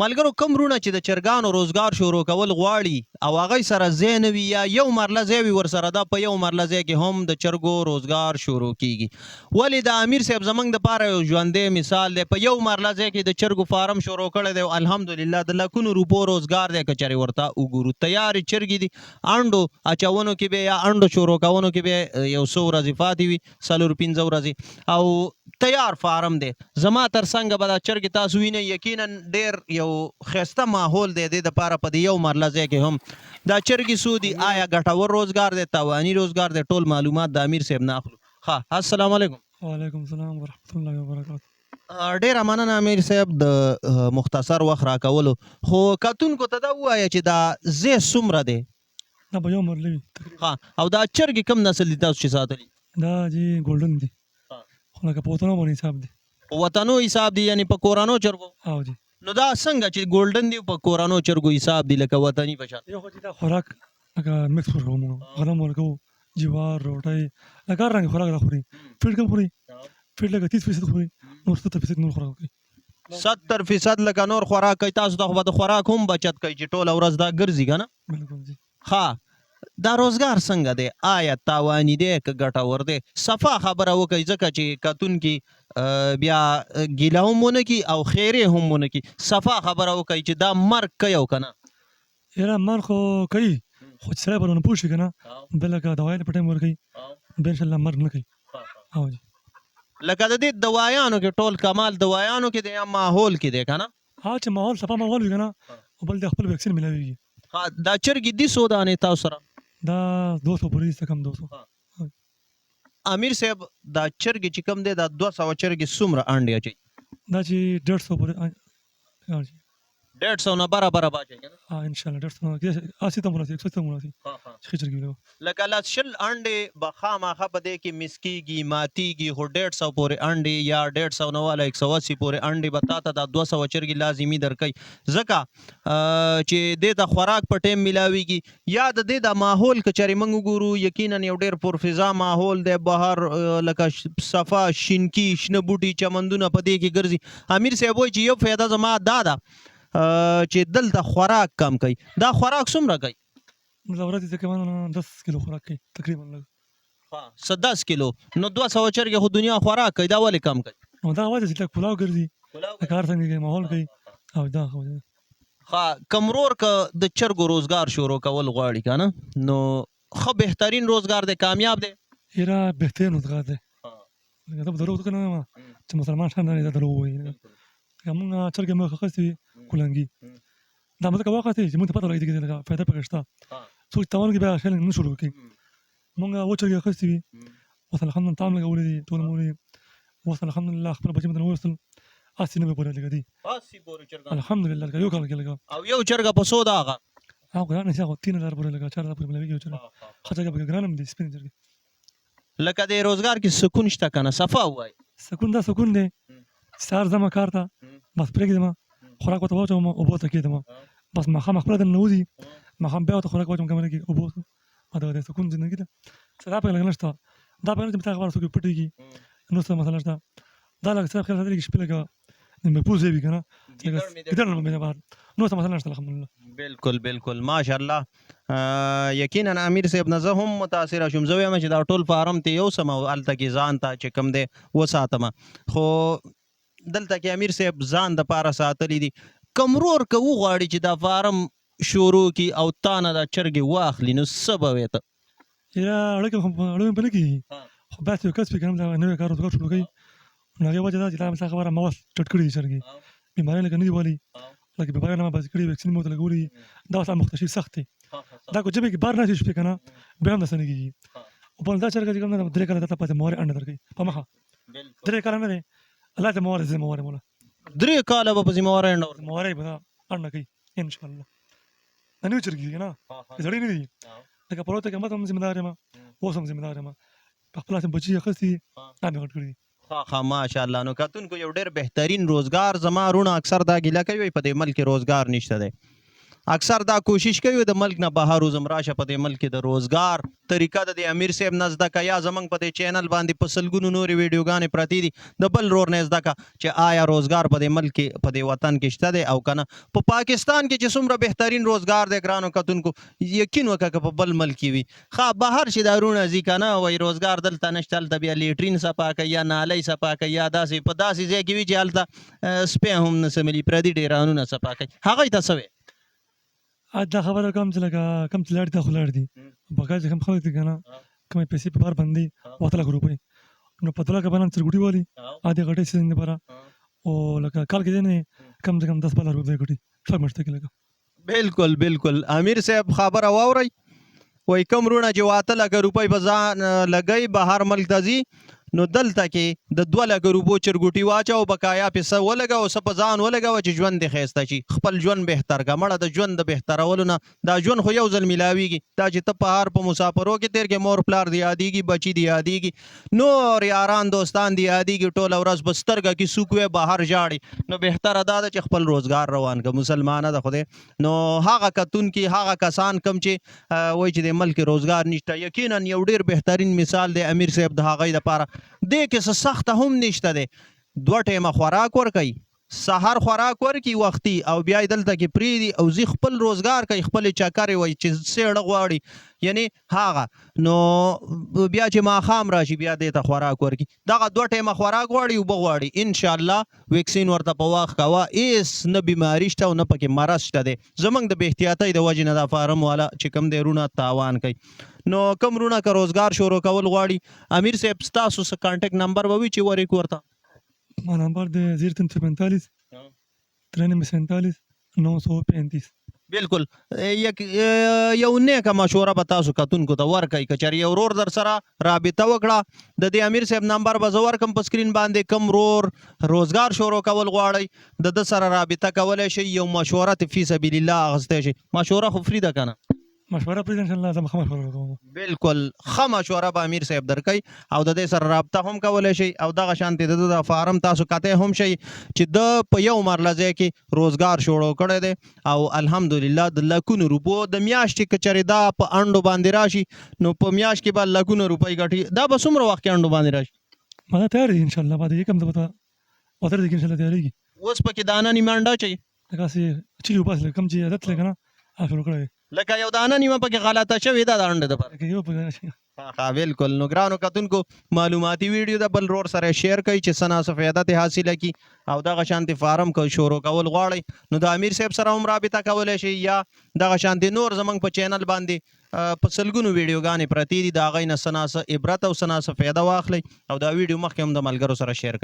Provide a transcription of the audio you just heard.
ملګرو کوم وروڼه چې د چرګانو روزګار شروع کول غواړي او هغوی سره ځای نه وي یا یو مرله ځای وي ورسره دا په یو مرله ځای کې هم د چرګو روزګار شروع کیږي ولې د امیر صاحب زموږ دپاره یو ژوندی مثال دی په یو مرله ځای کې د چرګو فارم شروع کړی دی او الحمدلله د لکونو روپو روزګار دی که چېرې ورته وګورو تیارې چرګې دي انډو اچونو کې به یا انډو شروع کونو کې به یو څو ورځې پاتې وي 4-5 ورځې او تیار فارم دی زما تر څنګه به دا چرګې تاسو وینئ یقینا ډېر یو خسته ماحول دی د دپاره په دې یو مرله ځای کې هم دا چرګې څو دي آیا ګټور روزګار دی تاواني روزګار دی ټول معلومات د امیر صاحب نه اخلو ښه السلام علیکم وعلیکم السلام ورحمت الله وبرکاته ډېره مننه امیر صاحب د مختصر وخت راکولو خو کتونکو ته دا ووایه چې دا ځای څومره دی دا به یو مرله وي تقریبا. ها او دا چرګې کم نسل دي تاسو چې ساتلي دا چې ګولډن دي خو لکه په وطنو باندې حساب دي په وطنو حساب دي یعنی په کورانو چرګو او جی نو دا څنګه چې ګولډن دی په کورانو چرګو حساب دی لکه وطني په شان یو خو چې دا خوراک لکه مکس ورکوو موږ غنم ورکوو جوار روټۍ لکه هر رنګ خوراک دا خوري فیډ کم خوري فیډ لکه 30% خوري نور 70% نور خوراک کوي 70% لکه نور خوراک کوي تاسو ته خو به د خوراک هم بچت کوي چې ټوله ورځ دا ګرځي که نه بالکل جی ها دا روزګار څنګه دی آیا تاواني دی که ګټور دی صفا خبره وکړئ ځکه چې کتونکي بیا ګیله هم ونه کړي او خیرې هم ونه کړي صفا خبره وکړئ چې دا مرګ کوي او که نه یاره مال خو کوي خو چې سړی به ورنه پوه شي که نه بیا لکه دوايانې په ټایم ورکوي بیا انشاءالله مرګ نه کوي او جی لکه د دې دوايانو کې ټول کمال دوايانو کې دی یا ماحول کې دی که نه ها چې ماحول صفا ماحول وي که نه او بل د خپل ویکسین ملاویږي دا چرګې دي څو دانې تاسو سره دا 200 پوری څه کم 200 امیر صاحب دا چرګې چې کم دی دا 200 چرګې څومره انډې اچوي دا چې 150 پوری او جی 150 نه برابر باچي که نه ان شاء الله 150 کې 80 ته مناسب 100 ته مناسب ښه چرګ ویلو لکه لاس شل انډې به خامخا په دې کې مسکیږي ماتیږي خو 150 پورې انډې یا 150 نه والا 180 پورې انډې به تا ته دا 200 چرګې لازمي درکوي ځکه چې دې ته خوراک په ټیم میلاویږي یا د دې د ماحول که چېرې موږ وګورو یقینا یو ډېر پرفضا ماحول دی بهر لکه صفا شینکي شنه بوټي چمندونه په دې کې ګرځي امیر صاحب وایي چې یو فایده زما دا ده چې دلته خوراک کم کوي دا خوراک څومره کوي دا ورځ تقریبا 10 کیلو خوراک کوي تقریبا لږ 10 کیلو نو 200 چرګې خو دنیا خوراک کوي دا ولې کم کوي نو دا وجه چې لږ پلاو ګرځي کار څنګه کوي ماحول کوي او دا خو کمرور که د چرګو روزګار شروع کول غواړي که نه نو ښه بهترین روزګار دی کامیاب دی ایرا بهترین روزګار دی لکه ته به دروغ که نه چې مسلمان شان دا دروغ وایي که مونږ چرګې مو ښه کلنګي دا مځکه واقعتي چې موږ ته پته لګېږي لکه فایده پکې شته څوک تاوان کې بیا شیلنګ نه شروع کوي مونږ وچرګې اخیستې وي اوس الحمدلله تام لګولې دي ټول مولې اوس الحمدلله خپل بچي مې وویستل 80 90 پورې لګېدي 80 پورې چرګان الحمدلله لکه یو کال کې لګا او یو چرګه په 100 دا هغه هغه ګران نشي هغه 3000 پورې لګا 4000 پورې لګي یو چرګ خاطر کې ګرانم دي سپین چرګ لکه د روزګار کې سکون شته کنه صفا وای سکون دا سکون دی سار زما کار ته بس پرېږدم خوراک ورته واچوم اوبو ته کېږدم بس ماښام خپله دننه وځي ماښام بیا ورته خوراک واچوم کمره کې اوبو دا د سکون زندګي ده څه دا پکې لږ نشته دا پکې نه چې مې تا خبره څوک پټېږي نو څه مسله شته دا لږ څه خیال ساتلي کې شپې لږه محفوظ وي که نه ګیدړ نه مې بهر نو څه مسله نشته الحمدلله بالکل بالکل ماشاءالله یقینا امیر صاحب نه زه هم متاثره شوم زه وایم چې دا ټول فارم ته یو سم هلته کې ځان ته چې کوم دی وساتم خو دلته کې امیر صاحب ځان د پاره ساتلی دي کمرور که وغواړي چې دا فارم شروع کي او تا نه دا چرګې واخلي نو څه به وې ته یاره اړه په نه کېږي خو بس یو کس پکې هم دا نوی کار روزګار شروع کوي نو هغې وجه دا چې دا مې ستا خبره ما اوس ټټ کړي دي چرګې بیمارۍ لکه نه دي والي لکه بیمارۍ نه ما بس کړي ویکسین مې ورته لګولي دا اوس مختشي سخت دی دا که ژبې کې بار نه شي شپې که نه بیا هم داسې نه کېږي او په دا چرګه چې کوم نه 3 کاله دلته پاتې مورې انډه درکوي په مخه 3 کاله نه دی الله ته مورې زه مورې مولا 3 کاله به په ذمهواره انډه مورې به دا انډه کوي انشاءالله دا نوی چرګې دي که نه زړې نه دي لکه پروت کې هم ذمه دار یم اوس هم ذمه دار یم په خپل هم بچي اخیستي دا مې غټ کړي ها ماشاءالله نو کتونکو یو ډېر بهترین روزګار زما رونه اکثر دا ګیله کوي په دې ملک روزګار نشته دی اکثر دا کوشش کوي د ملک نه بهر وزم راشه په دې ملک کې د روزګار طریقه د امیر صاحب نه زده که یا زمونږ په دې چینل باندې په سلګونو نورې ویډیوګانې پرتې دي د بل رور نه زده که چې آیا روزګار په دې ملک کې په دې وطن کې شته دی او که نه په پاکستان کې چې څومره بهترین روزګار دی ګرانو کتونکو یقین وکړه که په بل ملک کې وي بهر چې دارونه ځي که نه وایي روزګار دلته نشته هلته بیا لیټرین صفا کوي یا نالۍ صفا کوي یا داسې په داسې ځای کې وي چې هلته سپی هم نه څه ملي پردي ډیرانونه صفا کوي هغوی ته څه وی دا خبره کوم چې لکه کم چې لاړ دي دا خو لاړ دي بقا چې کوم خلک دي که نه کومې پیسې په بار باندې 2 لک روپۍ نو په 2 لکه باندې چرګوټي والي ادې غټې سیزن لپاره او لکه کال کې دی نه کم سے کم 10-12 روپۍ غټي څو مشته کې لکه بالکل امیر صاحب خبره واورئ وایي کوم رونه چې 8 لکه روپۍ په ځان لګوي بهر ملک ته ځي نو دلته کې د 2 لکه روپو چرګوټي واچو بقایا پیسه ولګوه څه په ځان ولګوه چې ژوند دې ښایسته شي خپل ژوند بهتر کړه مړه د ژوند د بهترولو نه دا ژوند خو یو ځل میلاویږي دا چې ته په هر په مسافرو کې تیر کې مور پلار دې یادېږي بچي دې یادېږي نور یاران دوستان دې یادېږي ټوله ورځ په سترګه کې څوک وی بهر ژاړي نو بهتره دا ده چې خپل روزګار روان کړه مسلمانه ده خدای نو هغه کتونکي هغه کسان کم چې وایي چې د ملک روزګار نشته یقینا یو ډېر بهترین مثال دی امیر صاحب د هغوی دپاره دې کې څه سخته هم نشته دی 2 ټیمه خوراک ورکوي سحر خوراک ورکي وختي او بیا یې دلته کې پرېږدي او زی خپل روزګار کوي خپلې چکرې وایي چې سیړه غواړي یعنی هغه نو بیا چې ماښام راشي بیا دې ته خوراک ورکي دغه 2 ټیمه خوراک غواړي اوبه غواړي انشاءالله ویکسین ورته په وخت کوه هېڅ نه بیماري شته او نه پکې مرض شته دی زموږ د بې احتیاطۍ د وجې نه دا فارم والا چې کوم دی رونه تاوان کوي نو کوم رونه که روزګار شروع کول غواړي امیر صاحب ستاسو څه کانټیکټ نمبر به وي چې ورکړو ورته ما نمبر د 0345 9347 935 بالکل یو نیکه مشوره به تاسو کتونکو ته ورکړئ که چېرې یو ورور در سره رابطه وکړه د دې امیر صاحب نمبر به زه ورکړم په سکرین باندې کوم ورور روزګار شروع کول غواړئ د ده سره رابطه کولی شئ یو مشوره فی سبیل الله اخیستی شئ مشوره خو فری ده که نه مشوره پرې ان شاء الله زما مشوره کوم بالکل ښه مشوره به امیر صاحب درکوي او د دې سره رابطه هم کولی شئ او دغه شانتې د د فارم تاسو کتی هم شئ چې د په یو مرله ځای کې روزګار شروع کړی دی او الحمدلله د لکونو روپو د میاشتې که چېرې دا په انډو باندې راشي نو په میاشت کې به لکونو روپۍ ګټي دا به څومره وخت کې انډو باندې راشي ما دا تیار دي ان شاء الله بعد یې کم ته پته وتر دي ان شاء الله تیارېږي اوس پکې دانه نیمه انډه اچوي لکه چې چې یو پاس کم چې عادت لګا نه شروع کړی لکه یو دانه نیمه پکې غلطه شوې ده د انډه دپاره یو په بالکل نو ګرانو کتونکو معلوماتي ویډیو د بل رور سره شیر کوي چې څه ناڅه فایده ترې حاصله کړي او دغه شانتې فارم شروع کول غواړئ نو د امیر صاحب سره هم رابطه کولی شئ یا دغه شانتې نور زموږ په چینل باندې په سلګونو ویډیوګانې پرتې دي د هغوی نه څه ناڅه عبرت او څه ناڅه فایده واخلئ او دا ویډیو مخکې هم د ملګرو سره شیر کوئ